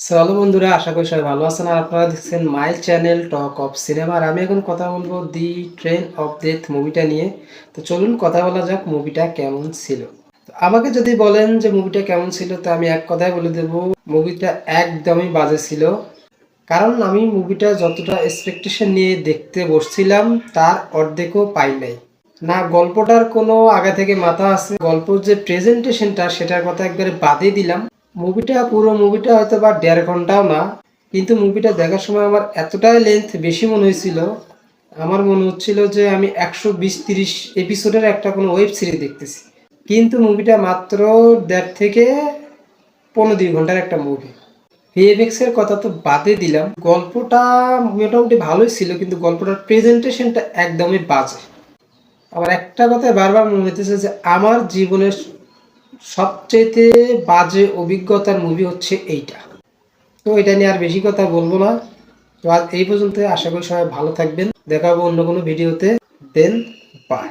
Hello বন্ধুরা, আশা করি সবাই ভালো আছেন। আর আপনারা দেখছেন my channel talk of cinema. আর আমি এখন কথা বলবো দি ট্রেন অফ ডেথ মুভিটা নিয়ে। তো চলুন কথা বলা যাক মুভিটা কেমন ছিল। তো আমাকে যদি বলেন যে মুভিটা কেমন ছিল, তো আমি এক কথায় বলে দেবো, মুভিটা একদমই বাজে ছিল। কারণ আমি মুভিটা যতটা এক্সপেকটেশন নিয়ে দেখতে বসছিলাম তার অর্ধেকও পাই নাই। না গল্পটার কোনো আগে থেকে মাথা আছে, গল্পর যে প্রেজেন্টেশনটা সেটার কথা একবারে বাদই দিলাম। পুরো মুভিটা হয়তো বা 1.5 ঘন্টাও না, কিন্তু মুভিটা দেখার সময় আমার এতটাই লেন্থ বেশি মনে হয়েছিল। আমার মনে হচ্ছিল যে আমি 120-30 এপিসোডের একটা কোনো ওয়েব সিরিজ দেখতেছি। কিন্তু মুভিটা মাত্র 1.5 থেকে 2.5 ঘন্টার একটা মুভি। ভিএফএক্স এর কথা তো বাদে দিলাম, গল্পটা মোটামুটি ভালোই ছিল, কিন্তু গল্পটার প্রেজেন্টেশনটা একদমই বাজে। আবার একটা কথাই বারবার মনে হইতেছে যে আমার জীবনের সবচেয়ে বাজে অভিজ্ঞতার মুভি হচ্ছে এইটা। তো এটা নিয়ে আর বেশি কথা বলবো না। তো আজ এই পর্যন্ত। আশা করি সবাই ভালো থাকবেন। দেখা হবে অন্য কোনো ভিডিওতে। দেন বাই।